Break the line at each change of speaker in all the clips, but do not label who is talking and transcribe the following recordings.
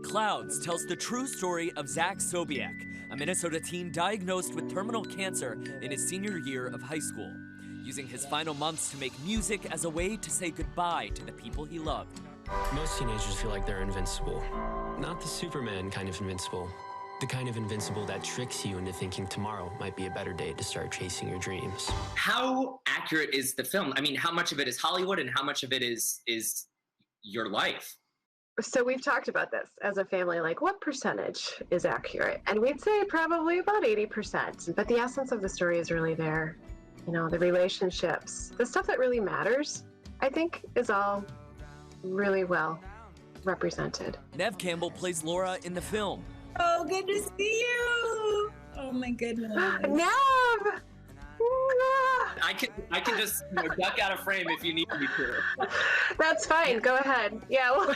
Clouds tells the true story of Zach Sobiek, a Minnesota teen diagnosed with terminal cancer in his senior year of high school, using his final months to make music as a way to say goodbye to the people he loved.
Most teenagers feel like they're invincible. Not the Superman kind of invincible. The kind of invincible that tricks you into thinking tomorrow might be a better day to start chasing your dreams.
How accurate is the film? I mean, how much of it is Hollywood and how much of it is your life?
So we've talked about this as a family, like what percentage is accurate? And we'd say probably about 80%. But the essence of the story is really there. You know, the relationships, the stuff that really matters, I think is all really well represented.
Neve Campbell plays Laura in the film.
Oh, good to see you. Oh my goodness.
Neve!
I can just duck out of frame if you need me to.
That's fine. Go ahead. Yeah, well,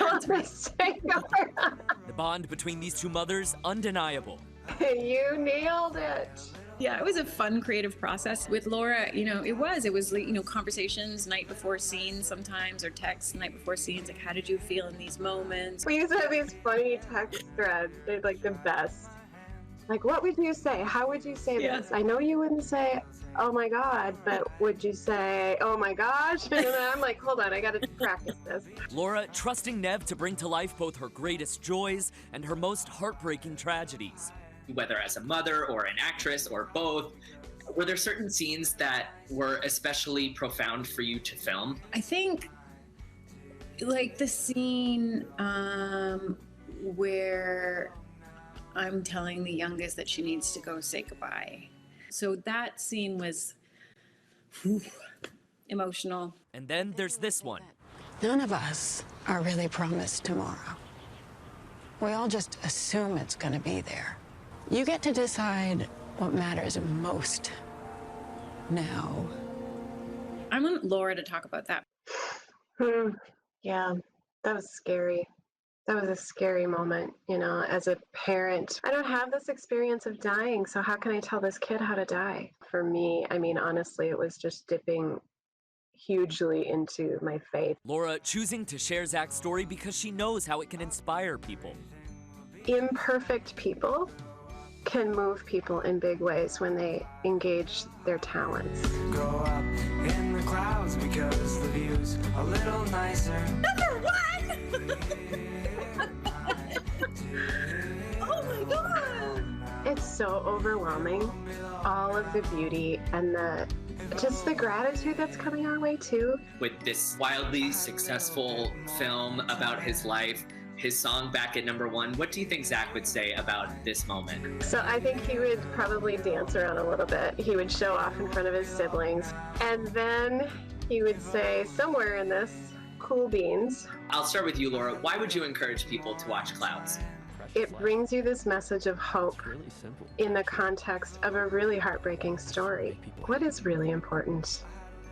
The bond between these two mothers, undeniable.
You nailed it.
Yeah, it was a fun creative process with Laura. You know, it was like, you know, conversations night before scenes sometimes, or texts night before scenes. Like, how did you feel in these moments?
We used to have these funny text threads. They're like the best. Like, what would you say? How would you say this? I know you wouldn't say, oh my God, but would you say, oh my gosh? And then I'm like, hold on, I got to practice this.
Laura trusting Neve to bring to life both her greatest joys and her most heartbreaking tragedies.
Whether as a mother or an actress or both, were there certain scenes that were especially profound for you to film?
I think like the scene where I'm telling the youngest that she needs to go say goodbye. So that scene was emotional.
And then there's this one.
None of us are really promised tomorrow. We all just assume it's going to be there. You get to decide what matters most now.
I want Laura to talk about that.
Yeah, that was scary. That was a scary moment, you know, as a parent. I don't have this experience of dying, so how can I tell this kid how to die? For me, I mean, honestly, it was just dipping hugely into my faith.
Laura choosing to share Zach's story because she knows how it can inspire people.
Imperfect people can move people in big ways when they engage their talents.
Go up in the clouds because the view's a little nicer.
Number one! Oh my God!
It's so overwhelming, all of the beauty and just the gratitude that's coming our way too.
With this wildly successful film about his life, his song back at #1, what do you think Zach would say about this moment?
So I think he would probably dance around a little bit. He would show off in front of his siblings. And then he would say somewhere in this, cool beans.
I'll start with you, Laura. Why would you encourage people to watch Clouds?
It brings you this message of hope in the context of a really heartbreaking story. What is really important?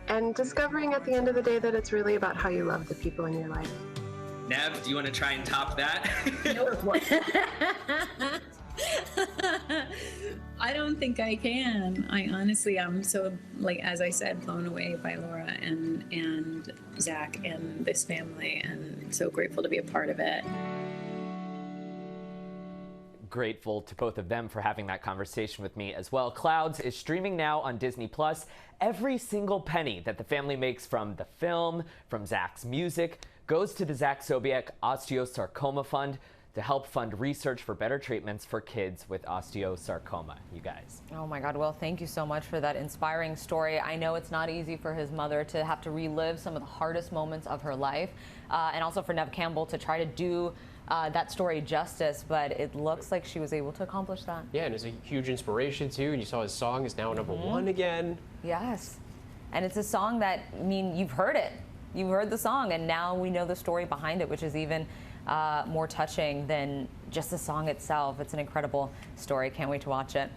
And discovering at the end of the day that it's really about how you love the people in your life.
Neve, do you want to try and top that?
Nope. I don't think I can. I honestly am so, like, as I said, blown away by Laura and Zach and this family, and so grateful to be a part of it.
Grateful to both of them for having that conversation with me as well. Clouds is streaming now on Disney+. Every single penny that the family makes from the film, from Zach's music, goes to the Zach Sobiek Osteosarcoma Fund to help fund research for better treatments for kids with osteosarcoma. You guys.
Oh my God, Will, thank you so much for that inspiring story. I know it's not easy for his mother to have to relive some of the hardest moments of her life, and also for Neve Campbell to try to do that story justice, but it looks like she was able to accomplish that.
Yeah, and it's a huge inspiration too, and you saw his song is now #1 again.
Yes, and it's a song that, I mean, you've heard it. You've heard the song, and now we know the story behind it, which is even more touching than just the song itself. It's an incredible story. Can't wait to watch it.